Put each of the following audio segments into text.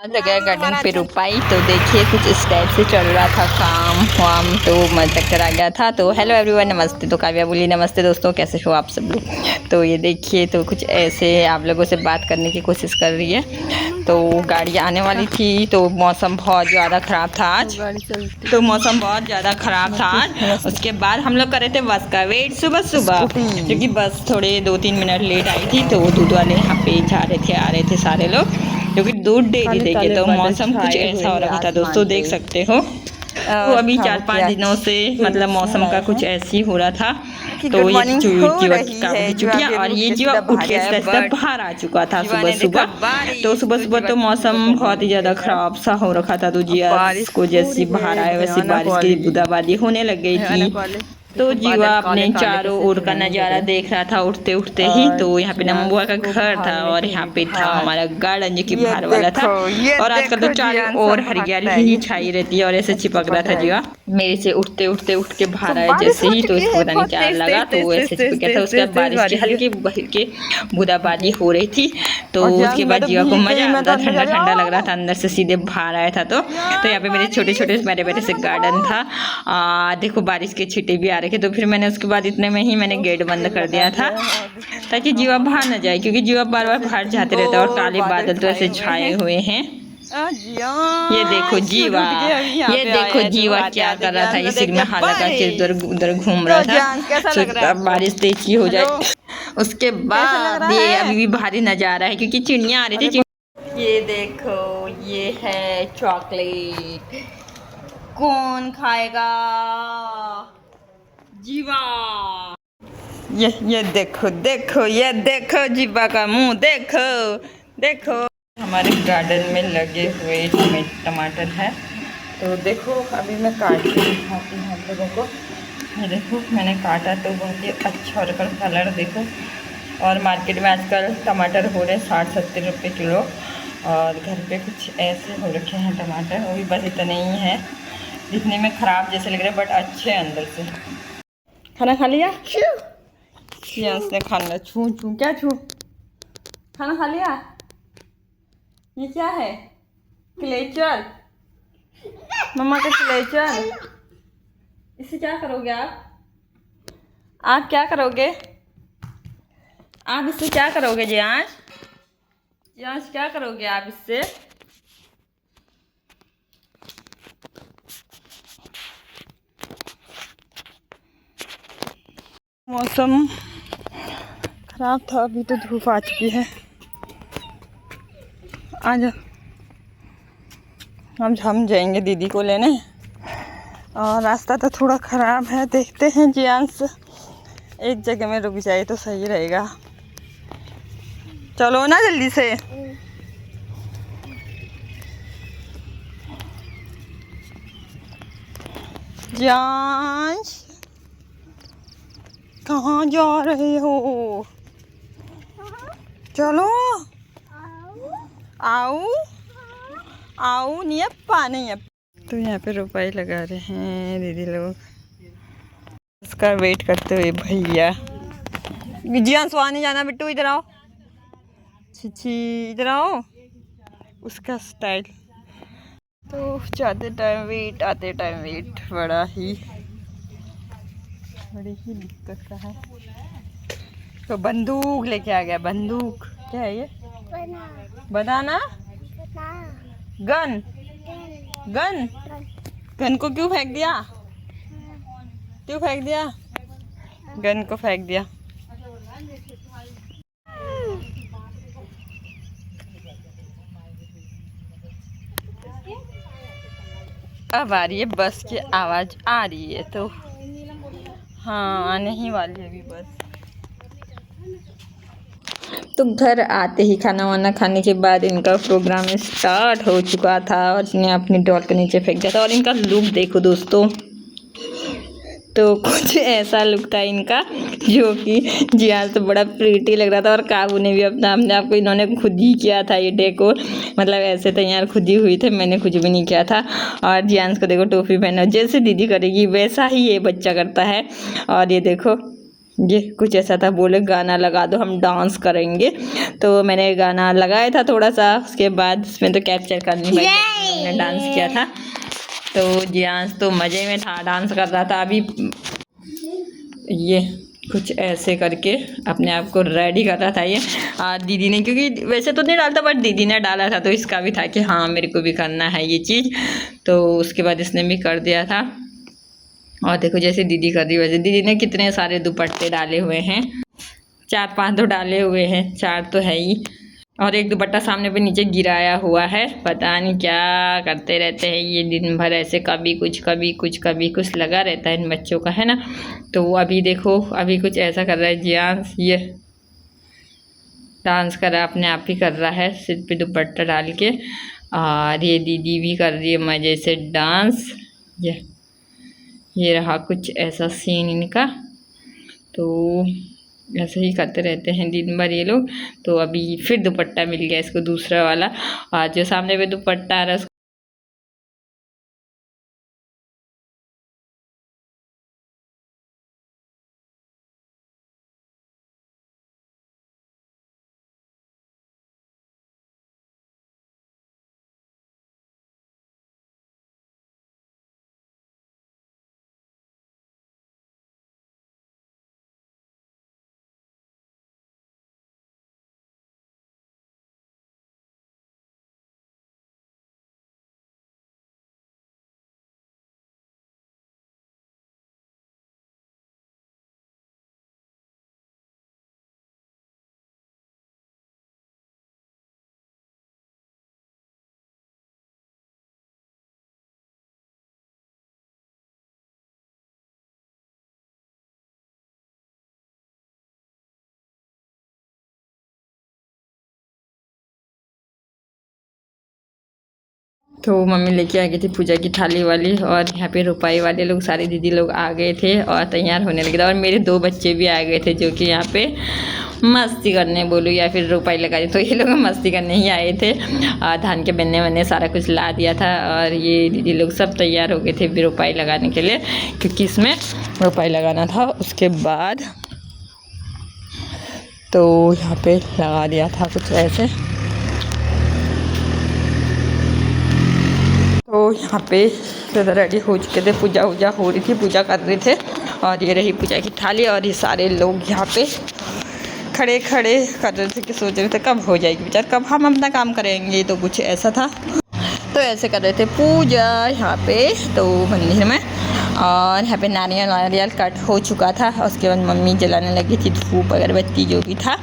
लगा गार्डन पे रुपाई। तो देखिए कुछ इस टाइप से चल रहा था काम वाम, तो मैं चक्कर आ गया था। तो हेलो एवरीवन, नमस्ते। तो काव्या बोली नमस्ते दोस्तों, कैसे हो आप सब लोग। तो ये देखिए, तो कुछ ऐसे आप लोगों से बात करने की कोशिश कर रही है। तो गाड़ी आने वाली थी, तो मौसम बहुत ज़्यादा ख़राब था आज। तो मौसम बहुत ज़्यादा ख़राब था आज। उसके बाद हम लोग कर रहे थे बस का वेट सुबह सुबह, क्योंकि बस थोड़े 2-3 मिनट लेट आई थी। तो दूध वाले यहाँ पे जा रहे थे, आ रहे थे सारे लोग, क्योंकि दूध डेली देंगे। तो मौसम कुछ ऐसा हो रखा था दोस्तों, देख सकते हो। तो अभी 4-5 दिनों से मतलब मौसम का कुछ ऐसी हो रहा था। तो ये जीवा की काबू की चुटिया, और ये जीवा उठ के सीधा बाहर आ चुका था सुबह सुबह। तो सुबह सुबह तो मौसम बहुत ही ज़्यादा ख़राब सा हो रखा था। तो जिया को जैसी बाहर आए वैसी बारिश की बूंदाबांदी होने लग गई थी। तो जीवा अपने चारों ओर का नज़ारा देख रहा था उठते उठते ही। तो यहाँ पे नम्बुआ का घर था, और यहाँ पे था हमारा गार्डन जो कि बाहर वाला था। और आजकल तो चारों ओर हरियाली ही छाई रहती है, और ऐसे चिपक रहा था जीवा मेरे से उठते उठते उठ के बाहर आए जैसे ही। तो इसको पता नहीं क्या लगा, तो ऐसे चिपक गया था। उसके बाद बारिश की हल्की हल्की बूंदाबांदी हो रही थी। तो उसके बाद जीवा को मजा आ रहा था, ठंडा ठंडा लग रहा था, अंदर से सीधे बाहर आया था। तो यहाँ पे मेरे छोटे छोटे मेरे बेटे से गार्डन था। देखो बारिश के छींटे भी आ रहे थे। तो फिर मैंने उसके बाद इतने में ही मैंने गेट बंद कर दिया था, ताकि जीवा बाहर न जाए, क्योंकि जीवा बार बार बाहर जाते रहता है। और काले बादल तो ऐसे छाए हुए हैं। ये देखो जीवा, ये देखो जीवा क्या कर रहा था, इसी में हालांकि के इधर उधर घूम रहा था। तो बारिश तेजी हो जाए उसके बाद ये अभी भी भारी नजारा है, क्योंकि चिड़िया आ रही थी। ये देखो, ये है चॉकलेट, कौन खाएगा? जीवा। ये देखो देखो, ये देखो जीवा का मुंह देखो देखो। हमारे गार्डन में लगे हुए टमाटर है। तो देखो अभी मैं काट के दिखाती हूँ आप लोगों को। ये देखो मैंने काटा, तो बहुत ही अच्छा और कलर देखो। और मार्केट में आजकल टमाटर हो रहे 60-70 रुपये किलो। और घर पे कुछ ऐसे हो रखे हैं टमाटर, वो भी बस इतने ही हैं, दिखने में ख़राब जैसे लग रहे हैं बट अच्छे हैं अंदर से। खाना खा लिया? उसने खाना छू छू क्या छू? खाना खा लिया? ये क्या है? क्लेचर, मम्मा का क्लेचर। इससे क्या करोगे आप? आप क्या करोगे? आप इससे क्या करोगे जियांश? जियांश क्या करोगे आप इससे? मौसम खराब था, अभी तो धूप आ चुकी है। आ जाओ, हम जाएंगे दीदी को लेने। और रास्ता तो थोड़ा ख़राब है, देखते हैं जियांश एक जगह में रुक जाए तो सही रहेगा। चलो ना जल्दी से। जियांश कहाँ जा रहे हो? चलो आओ आओ, नहीं अप्पा नहीं अप्पा। तो यहाँ पे रुपाई लगा रहे हैं दीदी लोग, उसका वेट करते हुए भैया। जियांश नहीं जाना बिट्टू, इधर आओ। छी इधर आओ। उसका स्टाइल तो जाते टाइम वेट, आते टाइम वेट, बड़ी ही दिक्कत का है। तो बंदूक लेके आ गया। बंदूक क्या है ये? बनाना गन। गन गन को क्यों फेंक दिया? क्यों फेंक दिया? गन को फेंक दिया। अब आ रही है बस की आवाज़ आ रही है। तो हाँ आने ही वाली है अभी बस। तो घर आते ही खाना वाना खाने के बाद इनका प्रोग्राम स्टार्ट हो चुका था, और इसने अपनी डॉल के नीचे फेंक दिया था। और इनका लुक देखो दोस्तों, तो कुछ ऐसा लुक था इनका, जो कि जियांश तो बड़ा प्रीटी लग रहा था। और काबू ने भी अपने आप को इन्होंने खुद ही किया था ये डेकोर, मतलब ऐसे तैयार खुद ही हुई थे, मैंने कुछ भी नहीं किया था। और जियांश को देखो टोपी पहना, जैसे दीदी करेगी वैसा ही ये बच्चा करता है। और ये देखो ये कुछ ऐसा था, बोले गाना लगा दो हम डांस करेंगे, तो मैंने गाना लगाया था थोड़ा सा। उसके बाद इसमें तो कैप्चर करनी भाई, हमने डांस किया था। तो जियांश तो मज़े में था, डांस कर रहा था। अभी ये कुछ ऐसे करके अपने आप को रेडी कर रहा था ये। दीदी ने, क्योंकि वैसे तो नहीं डालता बट दीदी ने डाला था, तो इसका भी था कि हाँ मेरे को भी करना है ये चीज़। तो उसके बाद इसने भी कर दिया था। और देखो जैसे दीदी कर दी वैसे दीदी ने कितने सारे दुपट्टे डाले हुए हैं, 4-5 तो डाले हुए हैं, 4 तो है ही। और एक दुपट्टा सामने पे नीचे गिराया हुआ है, पता नहीं क्या करते रहते हैं ये दिन भर ऐसे, कभी कुछ कभी कुछ कभी कुछ लगा रहता है इन बच्चों का, है ना। तो अभी देखो अभी कुछ ऐसा कर रहा है जियांश, ये डांस कर रहा है, अपने आप ही कर रहा है सिर पे दुपट्टा डाल के। और ये दीदी भी कर रही है मज़े से डांस। ये रहा कुछ ऐसा सीन इनका। तो ऐसे ही करते रहते हैं दिन भर ये लोग। तो अभी फिर दुपट्टा मिल गया इसको दूसरा वाला, और जो सामने पे दुपट्टा आ रहा है तो मम्मी लेके आ गई थी पूजा की थाली वाली, और यहाँ पे रुपाई वाले लोग सारे दीदी लोग आ गए थे और तैयार होने लगे थे। और मेरे 2 बच्चे भी आ गए थे जो कि यहाँ पे मस्ती करने बोलूँ या फिर रुपाई लगा दी, तो ये लोग मस्ती करने ही आए थे। धान के बनने वन्ने सारा कुछ ला दिया था, और ये दीदी लोग सब तैयार हो गए थे भी रुपाई लगाने के लिए, क्योंकि इसमें रुपाई लगाना था। उसके बाद तो यहाँ पे लगा दिया था कुछ ऐसे। तो यहाँ पे रेडी हो चुके थे, पूजा वूजा हो रही थी, पूजा कर रहे थे। और ये रही पूजा की थाली, और ये सारे लोग यहाँ पे खड़े खड़े कर रहे थे कि सोच रहे थे कब हो जाएगी बेचार, कब हम अपना काम करेंगे। तो कुछ ऐसा था, तो ऐसे कर रहे थे पूजा यहाँ पे तो मंदिर में। और यहाँ पे नारियल कट हो चुका था। उसके बाद मम्मी जलाने लगी थी धूप अगरबत्ती जो भी था।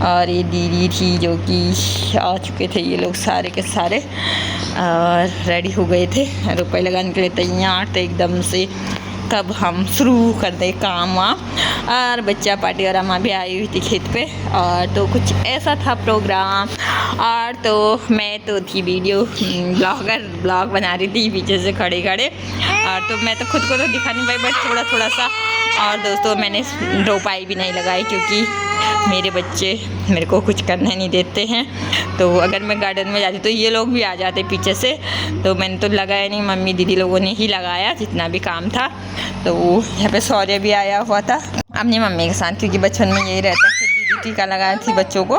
और ये दीदी थी जो कि आ चुके थे ये लोग सारे के सारे, और रेडी हो गए थे रुपए लगाने के लिए तैयार थे एकदम से, कब हम शुरू कर दे काम वाम। और बच्चा पार्टी और अम्मा भी आई हुई थी खेत पे। और तो कुछ ऐसा था प्रोग्राम। और तो मैं तो थी वीडियो ब्लॉग बना रही थी पीछे से खड़े खड़े। और तो मैं तो खुद को तो दिखा नहीं पाई, बट थोड़ा सा। और दोस्तों मैंने रोपाई भी नहीं लगाई, क्योंकि मेरे बच्चे मेरे को कुछ करने नहीं देते हैं। तो अगर मैं गार्डन में जाती तो ये लोग भी आ जाते पीछे से, तो मैंने तो लगाया नहीं, मम्मी दीदी लोगों ने ही लगाया जितना भी काम था। तो यहाँ पे सौर्य भी आया हुआ था अपनी मम्मी के साथ, क्योंकि बचपन में यही रहता है। दीदी टीका लगाई थी बच्चों को,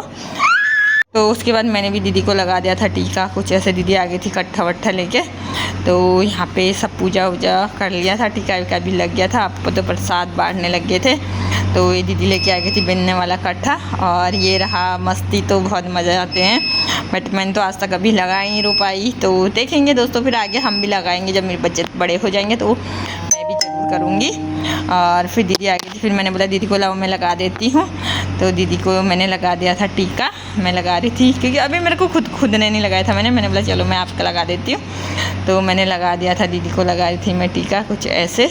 तो उसके बाद मैंने भी दीदी को लगा दिया था टीका। कुछ ऐसे दीदी आ गई थी कट्ठा वट्ठा लेके। तो यहाँ पे सब पूजा वूजा कर लिया था, टीका वीका भी लग गया था। आपको तो प्रसाद बांटने लग गए थे। तो ये दीदी लेके आ गई थी बिनने वाला कट्ठा। और ये रहा मस्ती, तो बहुत मज़ा आते हैं, बट मैंने तो आज तक अभी लगाई नहीं रुपाई। तो देखेंगे दोस्तों फिर आगे हम भी लगाएंगे, जब मेरे बच्चे बड़े हो जाएंगे तो मैं भी ज़रूर करूँगी। और फिर दीदी आ गई थी, फिर मैंने बोला दीदी को लाओ मैं लगा देती हूँ। तो दीदी को मैंने लगा दिया था टीका, मैं लगा रही थी क्योंकि अभी मेरे को खुद ने नहीं लगाया था। मैंने बोला चलो मैं आपका लगा देती हूँ। तो मैंने लगा दिया था, दीदी को लगा रही थी मैं टीका कुछ ऐसे।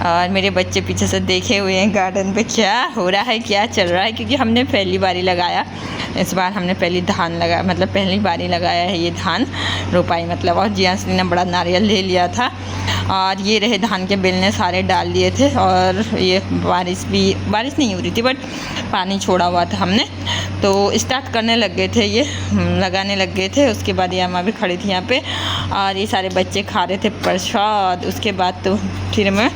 और मेरे बच्चे पीछे से देखे हुए हैं गार्डन पे क्या हो रहा है, क्या चल रहा है, क्योंकि हमने पहली बारी लगाया। इस बार हमने पहली धान लगाया, मतलब पहली बारी लगाया है ये धान रोपाई मतलब। और जियांश ने बड़ा नारियल ले लिया था। और ये रहे धान के बेलने सारे डाल दिए थे। और ये बारिश नहीं हो रही थी, बट पानी छोड़ा हुआ था हमने। तो स्टार्ट करने लग गए थे, ये लगाने लग गए थे। उसके बाद ये अम्मा भी खड़ी थी यहाँ पे, और ये सारे बच्चे खा रहे थे प्रसाद। उसके बाद तो फिर मैं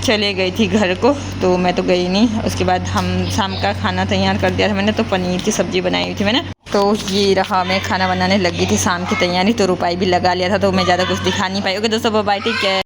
चले गई थी घर को, तो मैं तो गई नहीं। उसके बाद हम शाम का खाना तैयार कर दिया था मैंने, तो पनीर की सब्ज़ी बनाई हुई थी मैंने। तो ये रहा, मैं खाना बनाने लगी थी शाम की तैयारी, तो रुपाई भी लगा लिया था, तो मैं ज़्यादा कुछ दिखा नहीं पाई। ओके दोस्तों, बाय, ठीक है।